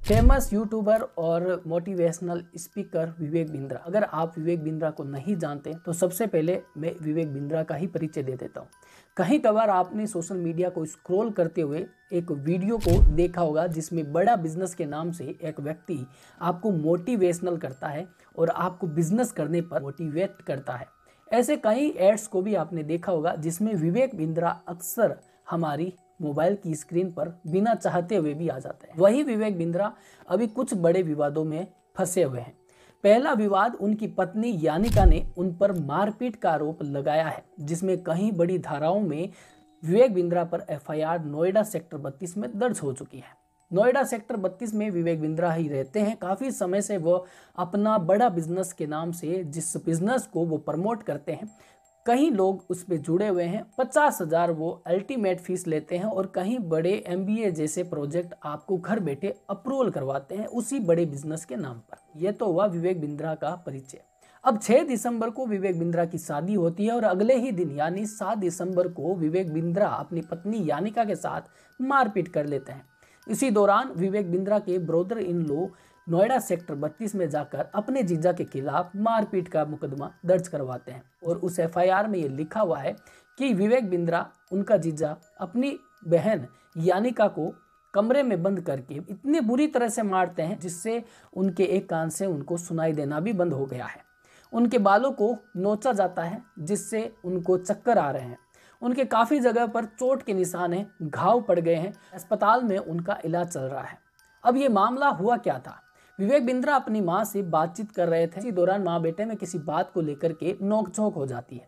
Famous YouTuber और motivational speaker Vivek Bindra. अगर आप विवेक बिंद्रा को नहीं जानते तो सबसे पहले मैं विवेक बिंद्रा का ही परिचय दे देता हूँ। कहीं कभार आपने सोशल मीडिया को स्क्रॉल करते हुए एक वीडियो को देखा होगा जिसमें बड़ा बिजनेस के नाम से एक व्यक्ति आपको मोटिवेशनल करता है और आपको बिजनेस करने पर मोटिवेट करता है। ऐसे कई एड्स को भी आपने देखा होगा जिसमें विवेक बिंद्रा अक्सर हमारी मोबाइल की स्क्रीन पर बिना चाहते हुए भी आ जाते हैं। वही विवेक बिंद्रा अभी कुछ बड़े विवादों में फंसे हुए हैं। पहला विवाद, उनकी पत्नी यानिका ने उन पर मारपीट का आरोप लगाया है, जिसमें कई बड़ी धाराओं में विवेक बिंद्रा पर एफआईआर नोएडा सेक्टर 32 में दर्ज हो चुकी है। नोएडा सेक्टर 32 में विवेक बिंद्रा ही रहते हैं। काफ़ी समय से वो अपना बड़ा बिजनेस के नाम से जिस बिजनेस को वो प्रमोट करते हैं, कई लोग उस पर जुड़े हुए हैं। 50,000 वो अल्टीमेट फीस लेते हैं और कहीं बड़े MBA जैसे प्रोजेक्ट आपको घर बैठे अप्रूवल करवाते हैं उसी बड़े बिजनेस के नाम पर। यह तो हुआ विवेक बिंद्रा का परिचय। अब 6 दिसंबर को विवेक बिंद्रा की शादी होती है और अगले ही दिन यानी 7 दिसंबर को विवेक बिंद्रा अपनी पत्नी यानिका के साथ मारपीट कर लेते हैं। इसी दौरान विवेक बिंद्रा के brother in law Noida sector 32 में जाकर अपने जीजा के खिलाफ मारपीट का मुकदमा दर्ज करवाते हैं और उस एफआईआर में ये लिखा हुआ है कि विवेक बिंद्रा, उनका जीजा, अपनी बहन यानिका को कमरे में बंद करके इतनी बुरी तरह से मारते हैं जिससे उनके एक कान से उनको सुनाई देना भी बंद हो गया है। उनके बालों को नोचा जाता है जिससे उनको चक्कर आ रहे हैं। उनके काफ़ी जगह पर चोट के निशान हैं, घाव पड़ गए हैं। अस्पताल में उनका इलाज चल रहा है। अब ये मामला हुआ क्या था? विवेक बिंद्रा अपनी मां से बातचीत कर रहे थे। इसी दौरान मां बेटे में किसी बात को लेकर के नोकझोंक हो जाती है।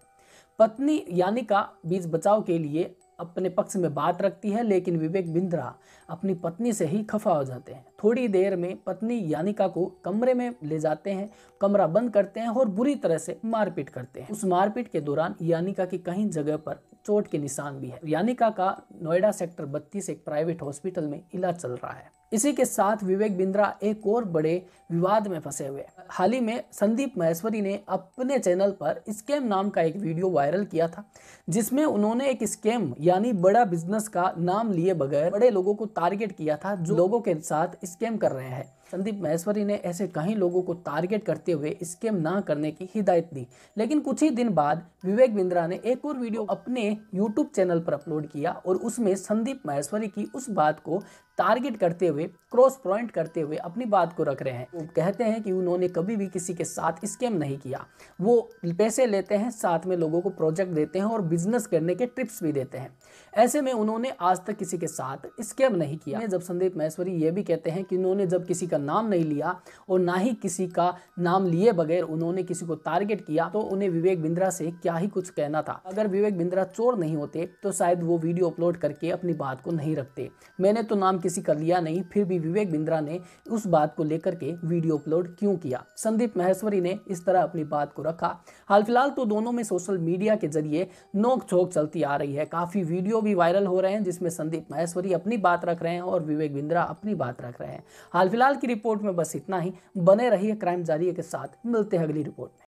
पत्नी यानिका बीच बचाव के लिए अपने पक्ष में बात रखती है, लेकिन विवेक बिंद्रा अपनी पत्नी से ही खफा हो जाते हैं। थोड़ी देर में पत्नी यानिका को कमरे में ले जाते हैं, कमरा बंद करते हैं और बुरी तरह से मारपीट करते हैं। उस मारपीट के दौरान यानिका की कई जगह पर चोट के निशान भी है। यानिका का नोएडा सेक्टर 32 एक प्राइवेट हॉस्पिटल में इलाज चल रहा है। इसी के साथ विवेक बिंद्रा एक और बड़े विवाद में फंसे हुए हैं। हाल ही में संदीप महेश्वरी ने अपने चैनल पर स्कैम नाम का एक वीडियो वायरल किया था, जिसमें उन्होंने एक स्कैम यानी बड़ा बिजनेस का नाम लिए बगैर बड़े लोगों को टारगेट किया था जो लोगों के साथ स्कैम कर रहे हैं। संदीप महेश्वरी ने ऐसे कई लोगों को टारगेट करते हुए स्कैम ना करने की हिदायत दी, लेकिन कुछ ही दिन बाद विवेक बिंद्रा ने एक और वीडियो अपने YouTube चैनल पर अपलोड किया और उसमें संदीप महेश्वरी की उस बात को टारगेट करते हुए, क्रॉस पॉइंट करते हुए अपनी बात को रख रहे हैं। वो कहते हैं कि उन्होंने कभी भी किसी के साथ स्कैम नहीं किया। वो पैसे लेते हैं, साथ में लोगों को प्रोजेक्ट देते हैं और बिजनेस करने के टिप्स भी देते हैं। ऐसे में उन्होंने आज तक किसी के साथ स्कैम नहीं किया। जब संदीप महेश्वरी ये भी कहते हैं कि उन्होंने जब किसी का नाम नहीं लिया और ना ही किसी का नाम लिए बगैर उन्होंने किसी को टारगेट किया, तो उन्हें विवेक बिंद्रा से क्या ही कुछ कहना था। अगर विवेक बिंद्रा चोर नहीं होते तो शायद वो वीडियो अपलोड करके अपनी बात को नहीं रखते। मैंने तो नाम किसी का लिया नहीं, फिर भी विवेक बिंद्रा ने उस बात को लेकर के वीडियो अपलोड क्यों किया? संदीप महेश्वरी ने इस तरह अपनी बात को रखा। हाल फिलहाल तो दोनों में सोशल मीडिया के जरिए नोक-झोंक चलती आ रही है। काफी वीडियो भी वायरल हो रहे हैं जिसमें संदीप महेश्वरी अपनी बात रख रहे हैं और विवेक बिंद्रा अपनी बात रख रहे हैं। हाल फिलहाल की रिपोर्ट में बस इतना ही। बने रहिए क्राइम जारी के साथ। मिलते हैं अगली रिपोर्ट में।